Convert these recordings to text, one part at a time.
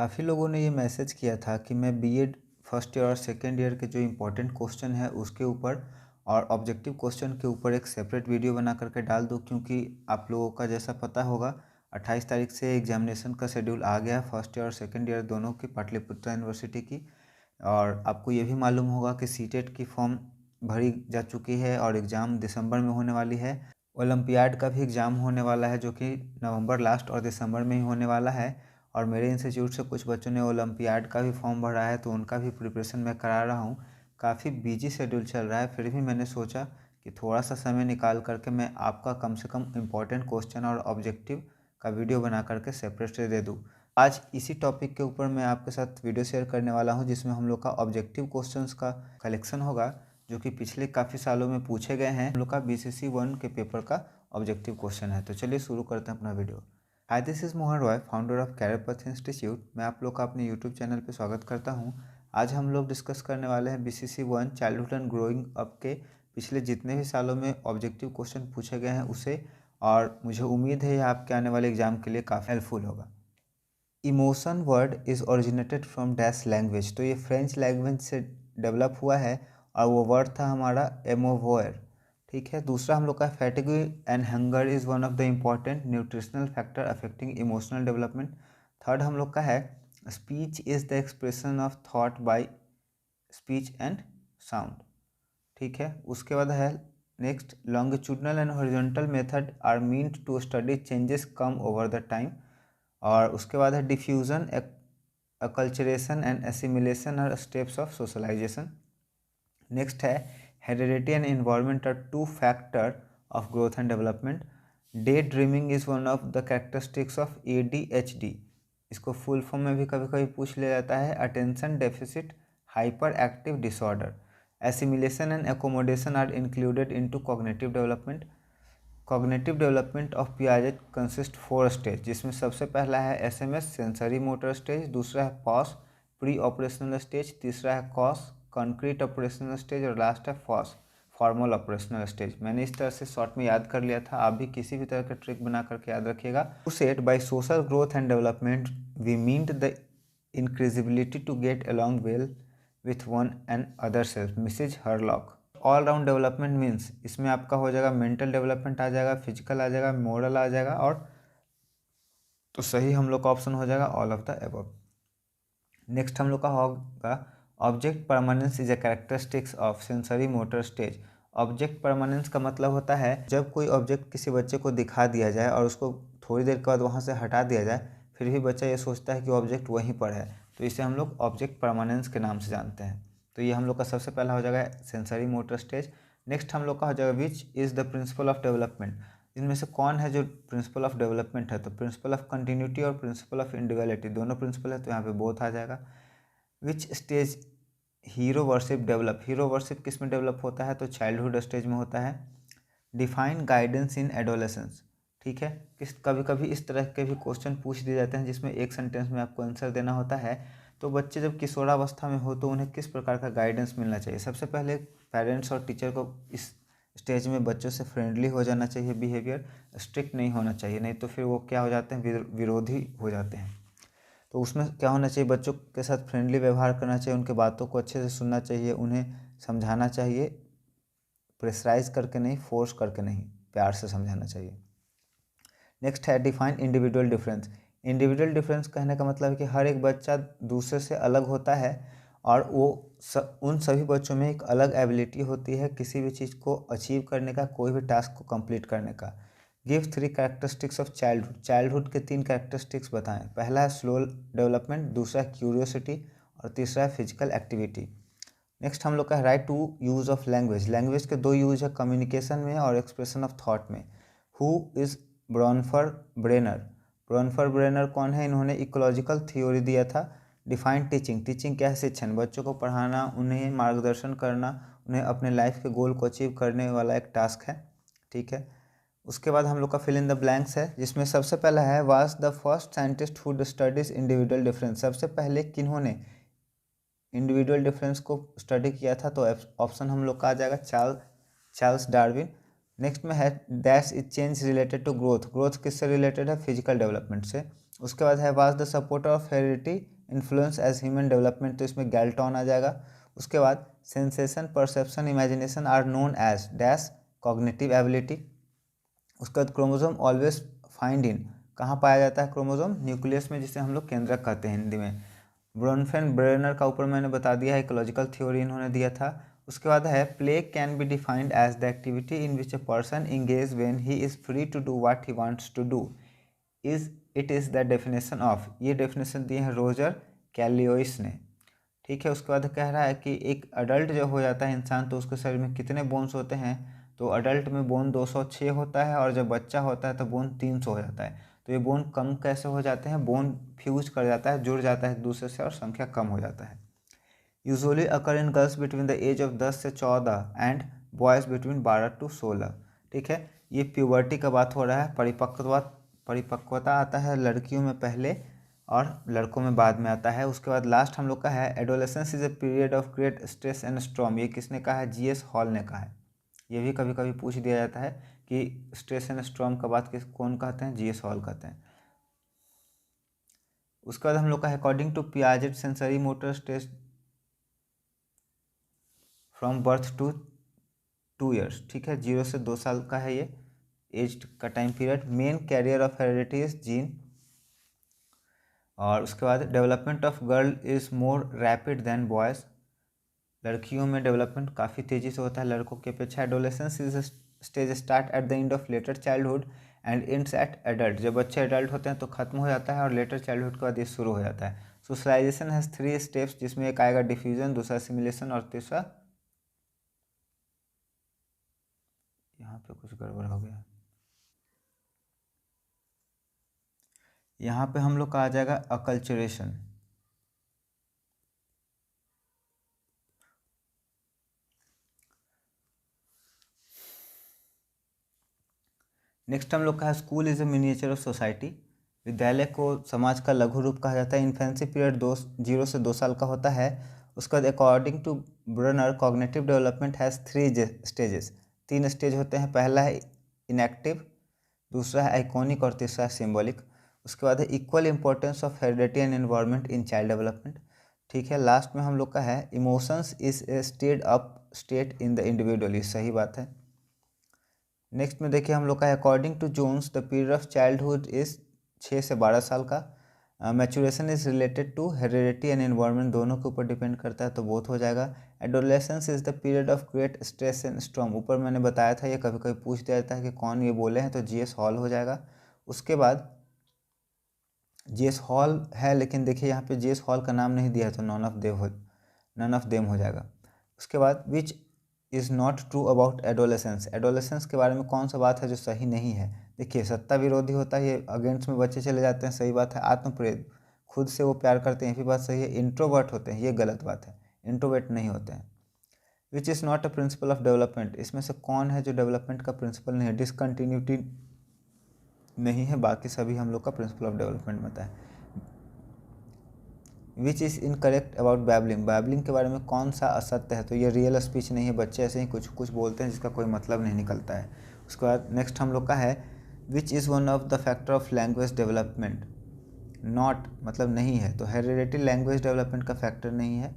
काफ़ी लोगों ने ये मैसेज किया था कि मैं बीएड फर्स्ट ईयर और सेकेंड ईयर के जो इम्पोर्टेंट क्वेश्चन है उसके ऊपर और ऑब्जेक्टिव क्वेश्चन के ऊपर एक सेपरेट वीडियो बना करके डाल दूँ, क्योंकि आप लोगों का जैसा पता होगा 28 तारीख से एग्जामिनेशन का शेड्यूल आ गया फर्स्ट ईयर और सेकेंड ईयर दोनों की, पाटलिपुत्रा यूनिवर्सिटी की। और आपको ये भी मालूम होगा कि सीटेट की फॉर्म भरी जा चुकी है और एग्ज़ाम दिसंबर में होने वाली है। ओलंपियाड का भी एग्ज़ाम होने वाला है जो कि नवंबर लास्ट और दिसंबर में ही होने वाला है। और मेरे इंस्टीट्यूट से कुछ बच्चों ने ओलंपियाड का भी फॉर्म भरा है, तो उनका भी प्रिपरेशन मैं करा रहा हूँ। काफ़ी बिजी शेड्यूल चल रहा है, फिर भी मैंने सोचा कि थोड़ा सा समय निकाल करके मैं आपका कम से कम इम्पोर्टेंट क्वेश्चन और ऑब्जेक्टिव का वीडियो बना करके सेपरेट से दे दूँ। आज इसी टॉपिक के ऊपर मैं आपके साथ वीडियो शेयर करने वाला हूँ, जिसमें हम लोग का ऑब्जेक्टिव क्वेश्चंस का कलेक्शन होगा जो कि पिछले काफ़ी सालों में पूछे गए हैं। हम लोग का बीसीसी 1 के पेपर का ऑब्जेक्टिव क्वेश्चन है। तो चलिए शुरू करते हैं अपना video. Hi, this is Mohan Roy, founder of career path institute. मैं आप लोग का अपने यूट्यूब चैनल पे स्वागत करता हूं। आज हम लोग डिस्कस करने वाले हैं BCC 1 childhood and growing up के पिछले जितने भी सालों में ऑब्जेक्टिव क्वेश्चन पूछे गए हैं उसे। और मुझे उम्मीद है यह आपके आने वाले एग्जाम के लिए काफ़ी हेल्पफुल होगा। Emotion word is originated from dash language, तो ये फ्रेंच लैंग्वेज से डेवलप हुआ है और वो वर्ड था हमारा एमोवोयर। ठीक है। दूसरा हम लोग का fatigue and hunger is one of the important nutritional factor affecting emotional development. Third हम लोग का है speech is the expression of thought by speech and sound. ठीक है। उसके बाद है next, longitudinal and horizontal method are meant to study changes come over the time. और उसके बाद है diffusion, acculturation and assimilation are steps of socialization. Next है heredity and environment are two factor of growth and development. Day dreaming is one of the characteristics of ADHD। इसको full form में भी कभी कभी पूछ लिया जाता है, attention deficit hyper active disorder. Assimilation and accommodation are included into cognitive development. Cognitive development of Piaget consist 4 stage, जिसमें सबसे पहला है SMS सेंसरी मोटर स्टेज, दूसरा है पॉस प्री ऑपरेशनल स्टेज, तीसरा है कॉस कॉन्क्रीट ऑपरेशनल स्टेज और last है फॉस फॉर्मल ऑपरेशनल स्टेज। मैंने इस तरह से शॉर्ट में याद कर लिया था, आप भी किसी भी तरह का ट्रिक बना करके याद रखिएगा। To set by social growth and development we mean the incredibility to get along well with one and other self, Mrs Hurlock. All round development means इसमें आपका हो जाएगा मेंटल डेवलपमेंट आ जाएगा, फिजिकल आ जाएगा, मोरल आ जाएगा, और तो सही हम लोग का ऑप्शन हो जाएगा all of the above. Next हम लोग का होगा object permanence is a characteristics of sensory motor stage. Object permanence का मतलब होता है जब कोई ऑब्जेक्ट किसी बच्चे को दिखा दिया जाए और उसको थोड़ी देर के बाद वहाँ से हटा दिया जाए, फिर भी बच्चा ये सोचता है कि ऑब्जेक्ट वहीं पर है, तो इसे हम लोग ऑब्जेक्ट परमानेंस के नाम से जानते हैं। तो ये हम लोग का सबसे पहला हो जाएगा सेंसरी मोटर स्टेज। नेक्स्ट हम लोग का हो जाएगा which is the principle of development. इनमें से कौन है जो प्रिंसिपल ऑफ डेवलपमेंट है, तो प्रिंसिपल ऑफ कंटिन्यूटी और प्रिंसिपल ऑफ इंडिविजुअलिटी दोनों प्रिंसिपल है, तो यहाँ पे बोथ आ जाएगा। Which stage hero worship develop, hero worship किस में डेवलप होता है, तो चाइल्डहुड स्टेज में होता है। डिफाइन गाइडेंस इन एडोलेसेंस। ठीक है। किस कभी कभी इस तरह के भी क्वेश्चन पूछ दिए जाते हैं जिसमें एक सेंटेंस में आपको आंसर देना होता है। तो बच्चे जब किशोरावस्था में हो तो उन्हें किस प्रकार का गाइडेंस मिलना चाहिए। सबसे पहले पेरेंट्स और टीचर को इस स्टेज में बच्चों से फ्रेंडली हो जाना चाहिए, बिहेवियर स्ट्रिक्ट नहीं होना चाहिए, नहीं तो फिर वो क्या हो जाते हैं, विरोधी हो जाते हैं। तो उसमें क्या होना चाहिए, बच्चों के साथ फ्रेंडली व्यवहार करना चाहिए, उनके बातों को अच्छे से सुनना चाहिए, उन्हें समझाना चाहिए, प्रेशराइज करके नहीं, फोर्स करके नहीं, प्यार से समझाना चाहिए। नेक्स्ट है define individual difference. Individual difference कहने का मतलब है कि हर एक बच्चा दूसरे से अलग होता है और वो उन सभी बच्चों में एक अलग एबिलिटी होती है किसी भी चीज़ को अचीव करने का, कोई भी टास्क को कंप्लीट करने का। Give 3 characteristics of childhood. Childhood के 3 कैरेक्टरिस्टिक्स बताएं। पहला है स्लो डेवलपमेंट, दूसरा है क्यूरियोसिटी और तीसरा है फिजिकल एक्टिविटी। नेक्स्ट हम लोग का है right to use of language. Language के 2 यूज है, कम्युनिकेशन में और एक्सप्रेशन ऑफ थॉट में। Who is Bronfenbrenner. Bronfenbrenner कौन है, इन्होंने इकोलॉजिकल थ्योरी दिया था। Define teaching. टीचिंग क्या है, शिक्षण, बच्चों को पढ़ाना, उन्हें मार्गदर्शन करना, उन्हें अपने लाइफ के गोल को अचीव करने वाला एक टास्क है। ठीक है। उसके बाद हम लोग का फिल इन द ब्लैंक्स है, जिसमें सबसे पहला है was the first scientist who studies individual difference. सबसे पहले किन्होंने इंडिविजुअल डिफरेंस को स्टडी किया था, तो ऑप्शन हम लोग का आ जाएगा चार्ल्स डार्विन। नेक्स्ट में है dash is change related to growth. Growth किससे रिलेटेड है, फिजिकल डेवलपमेंट से। उसके बाद है was the supporter of heredity influence as human development, तो इसमें गैल्टॉन आ जाएगा। उसके बाद sensation, perception, imagination are known as dash cognitive ability. उसके बाद क्रोमोसोम ऑलवेज फाइंड इन, कहाँ पाया जाता है क्रोमोसोम? न्यूक्लियस में, जिसे हम लोग केंद्रक कहते हैं हिंदी में। ब्रोनफेन ब्रेनर का ऊपर मैंने बता दिया है, इकोलॉजिकल थ्योरी इन्होंने दिया था। उसके बाद है play can be defined as the activity in which a person engage when he is free to do what he wants to do, is it is the definition of, ये definition दिए हैं Roger कैलियोइस ने। ठीक है, उसके बाद कह रहा है कि एक अडल्ट जो हो जाता है इंसान, तो उसके शरीर में कितने बोन्स होते हैं? तो अडल्ट में बोन 206 होता है, और जब बच्चा होता है तो बोन 300 हो जाता है। तो ये बोन कम कैसे हो जाते हैं? बोन फ्यूज कर जाता है, जुड़ जाता है एक दूसरे से, और संख्या कम हो जाता है। Usually occur in girls between the age of 10 से 14 एंड बॉयज़ बिटवीन 12 to 16। ठीक है, ये प्यूबर्टी का बात हो रहा है। परिपक्वता आता है लड़कियों में पहले और लड़कों में बाद में आता है। उसके बाद लास्ट हम लोग का है adolescence is a period of great stress and storm, ये किसने कहा है? जीएस हॉल ने कहा है। ये भी कभी कभी पूछ दिया जाता है कि स्ट्रेस एंड स्ट्रॉम का बात कौन कहते हैं? जीएस हॉल कहते हैं। उसके बाद हम लोग का है according to Piaget sensory motor stage from birth to 2 years. ठीक है, 0 से 2 साल का है ये एज का time period. Main carrier of heredity is gene. और उसके बाद development of girl is more rapid then boys, लड़कियों में डेवलपमेंट काफ़ी तेज़ी से होता है लड़कों की अपेक्षा। Adolescence is stage start at the end of letter childhood and ends at adult, जब बच्चे एडल्ट होते हैं तो खत्म हो जाता है, और लेटर चाइल्डहुड के बाद ये शुरू हो जाता है। सोशलाइजेशन हैज़ 3 स्टेप्स, जिसमें एक आएगा डिफ्यूजन, दूसरा सिमुलेशन, और तीसरा, यहाँ पे कुछ गड़बड़ हो गया, यहाँ पे हम लोग का आ जाएगा अकल्चरेशन। नेक्स्ट हम लोग का है school is a miniature of society, विद्यालय को समाज का लघु रूप कहा जाता है। इन्फेंसी पीरियड 0 से 2 साल का होता है। उसके बाद according to Bruner cognitive development has 3 stages, 3 stage होते हैं। पहला है इनएक्टिव, दूसरा है आइकॉनिक, और तीसरा है सिम्बॉलिक। उसके बाद है equal importance of heredity and environment in child development. ठीक है, लास्ट में हम लोग का है emotions is a stirred up state in the individual, ये सही बात है। नेक्स्ट में देखिए हम लोग का है according to Jones the period of childhood is 6 से 12 साल का। Maturation is related to heredity and environment, दोनों के ऊपर डिपेंड करता है, तो बोथ हो जाएगा। Adolescence is the period of great stress and storm, ऊपर मैंने बताया था, ये कभी कभी पूछ दिया जाता है कि कौन ये बोले हैं, तो जीएस हॉल हो जाएगा। उसके बाद जीएस हॉल है, लेकिन देखिए यहाँ पे जीएस हॉल का नाम नहीं दिया है, तो नन ऑफ देम हो जाएगा। उसके बाद which is not true about adolescence, adolescence के बारे में कौन सा बात है जो सही नहीं है? देखिए सत्ता विरोधी होता है, ये अगेंस्ट में बच्चे चले जाते हैं, सही बात है। आत्मप्रेरित, खुद से वो प्यार करते हैं, ये भी बात सही है। इंट्रोवर्ट होते हैं, ये गलत बात है, इंट्रोवर्ट नहीं होते हैं। Which is not a principle of development, इसमें से कौन है जो डेवलपमेंट का प्रिंसिपल नहीं है? डिसकंटिन्यूटी नहीं है, बाकी सभी हम लोग का प्रिंसिपल ऑफ डेवलपमेंट में आता है। Which is incorrect about babbling, babbling के बारे में कौन सा असत्य है? तो ये रियल स्पीच नहीं है, बच्चे ऐसे ही कुछ कुछ बोलते हैं जिसका कोई मतलब नहीं निकलता है। उसके बाद नेक्स्ट हम लोग का है which is one of the factor of language development, not मतलब नहीं है, तो हेरिडिटी लैंग्वेज डेवलपमेंट का फैक्टर नहीं है।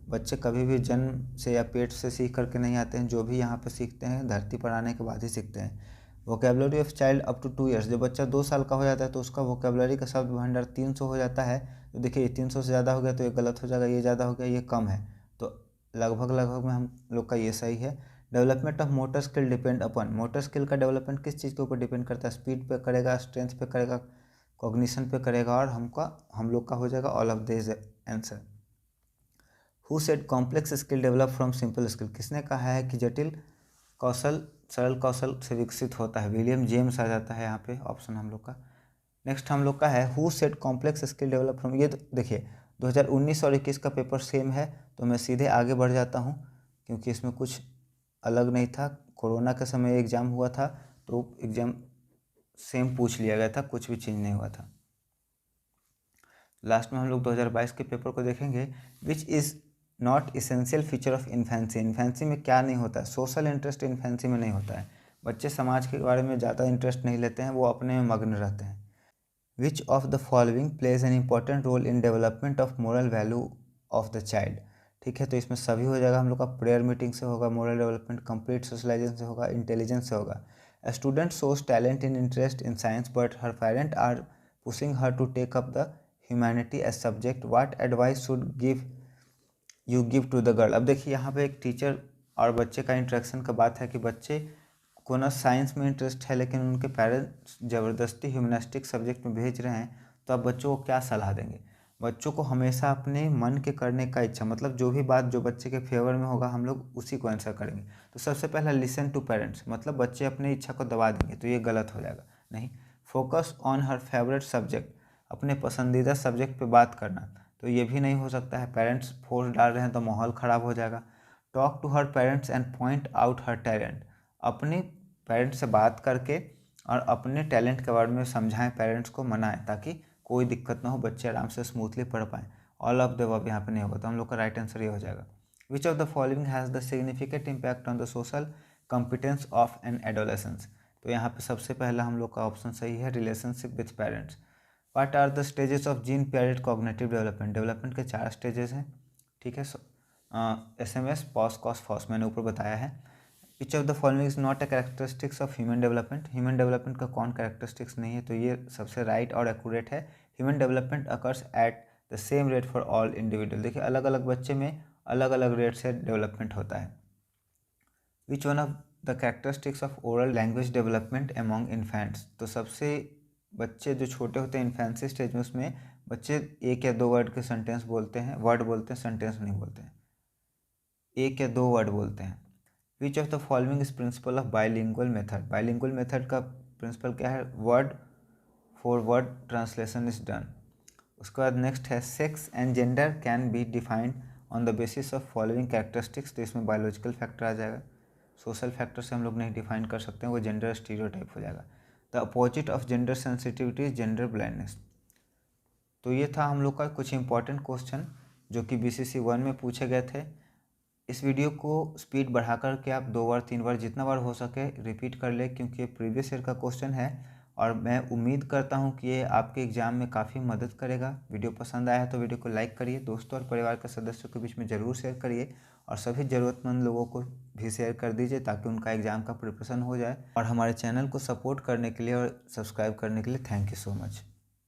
बच्चे कभी भी जन्म से या पेट से सीख करके नहीं आते हैं, जो भी यहाँ पे सीखते हैं धरती पर आने के बाद ही सीखते हैं। Vocabulary of child up to 2 years, जब बच्चा 2 साल का हो जाता है तो उसका वोकेबलरी का शब्द भंडार 300 हो जाता है। तो देखिए 300 से ज़्यादा हो गया तो ये गलत हो जाएगा, ये ज़्यादा हो गया, ये कम है, तो लगभग में हम लोग का ये सही है। Development of motor skill depend upon, motor skill का डेवलपमेंट किस चीज़ के ऊपर डिपेंड करता है? स्पीड पे करेगा, स्ट्रेंथ पे करेगा, कॉग्निशन पे करेगा, और हम लोग का हो जाएगा all of this answer. Who said complex skill develop from simple skill, किसने कहा है कि जटिल कौशल सरल कौशल से विकसित होता है? विलियम जेम्स आ जाता है यहाँ पे ऑप्शन हम लोग का। नेक्स्ट हम लोग का है who said complex skill develop from, ये देखिए 2019 और 21 का पेपर सेम है, तो मैं सीधे आगे बढ़ जाता हूँ क्योंकि इसमें कुछ अलग नहीं था। कोरोना के समय एग्ज़ाम हुआ था, तो एग्ज़ाम सेम पूछ लिया गया था, कुछ भी चेंज नहीं हुआ था। लास्ट में हम लोग 2022 के पेपर को देखेंगे। Which is not essential feature of infancy, infancy में क्या नहीं होता है? सोशल इंटरेस्ट इन्फेंसी में नहीं होता है, बच्चे समाज के बारे में ज़्यादा इंटरेस्ट नहीं लेते हैं, वो अपने में मग्न रहते हैं। Which of the following plays an important role in development of moral value of the child. ठीक है, तो इसमें सभी हो जाएगा हम लोग का। प्रेयर मीटिंग से होगा, मोरल डेवलपमेंट, कंप्लीट सोशलाइजेशन से होगा, इंटेलिजेंस से होगा। A student shows talent and interest in science, but her parents are pushing her to take up the humanity as subject. What advice should give to the girl? अब देखिए यहाँ पे एक teacher और बच्चे का इंटरेक्शन का बात है कि बच्चे को ना साइंस में इंटरेस्ट है, लेकिन उनके पेरेंट्स ज़बरदस्ती ह्यूमनिस्टिक सब्जेक्ट में भेज रहे हैं, तो आप बच्चों को क्या सलाह देंगे? बच्चों को हमेशा अपने मन के करने का इच्छा, मतलब जो भी बात जो बच्चे के फेवर में होगा हम लोग उसी को आंसर करेंगे। तो सबसे पहला लिसन टू पेरेंट्स, मतलब बच्चे अपनी इच्छा को दबा देंगे तो ये गलत हो जाएगा। नहीं, focus on her favourite subject, अपने पसंदीदा सब्जेक्ट पे बात करना, तो ये भी नहीं हो सकता है। पेरेंट्स फोर्स डाल रहे हैं तो माहौल ख़राब हो जाएगा। Talk to her parents and point out her talent, अपने पेरेंट्स से बात करके और अपने टैलेंट के बारे में समझाएं, पेरेंट्स को मनाएं, ताकि कोई दिक्कत ना हो, बच्चे आराम से स्मूथली पढ़ पाएँ। ऑल ऑफ द अबव यहाँ पे नहीं होगा, तो हम लोग का राइट आंसर ये हो जाएगा। Which of the following has the significant impact on the social competence of an adolescence. तो यहाँ पे सबसे पहला हम लोग का ऑप्शन सही है, relationship with parents. What are the stages of Jean period cognitive development? Development के 4 स्टेजेस हैं। ठीक है, SMS, पॉस, कॉस, फॉस मैंने ऊपर बताया है। विच of the following is not a characteristics of human development? Human development का कौन कैरेक्टरिस्टिक्स नहीं है? तो ये सबसे राइट और एक्यूरेट है। Human development occurs at the same rate for all individual. देखिए अलग अलग बच्चे में अलग अलग रेट से डेवलपमेंट होता है। Which one of the characteristics of oral language development among infants? तो सबसे बच्चे जो छोटे होते हैं इन्फेंसी स्टेज में, उसमें बच्चे 1 या 2 वर्ड के सेंटेंस बोलते हैं, वर्ड बोलते हैं, सेंटेंस नहीं बोलते हैं, 1 या 2 वर्ड बोलते हैं। Which of the following is principle of bilingual method? Bilingual method का प्रिंसिपल क्या है? Word for word translation is done. उसके बाद नेक्स्ट है, sex and gender can be defined on the basis of following characteristics. तो इसमें biological factor आ जाएगा, social factor से हम लोग नहीं डिफाइन कर सकते हैं, वो जेंडर स्टीरियोटाइप हो जाएगा। The opposite of gender sensitivity is gender blindness. तो ये था हम लोग का कुछ इंपॉर्टेंट क्वेश्चन जो कि BCC 1 में पूछे गए थे। इस वीडियो को स्पीड बढ़ा कर के आप 2 बार 3 बार जितना बार हो सके रिपीट कर ले, क्योंकि ये प्रीवियस ईयर का क्वेश्चन है और मैं उम्मीद करता हूँ कि ये आपके एग्ज़ाम में काफ़ी मदद करेगा। वीडियो पसंद आया है तो वीडियो को लाइक करिए, दोस्तों और परिवार के सदस्यों के बीच में ज़रूर शेयर करिए और सभी ज़रूरतमंद लोगों को भी शेयर कर दीजिए ताकि उनका एग्ज़ाम का प्रिपरेशन हो जाए। और हमारे चैनल को सपोर्ट करने के लिए और सब्सक्राइब करने के लिए थैंक यू सो मच।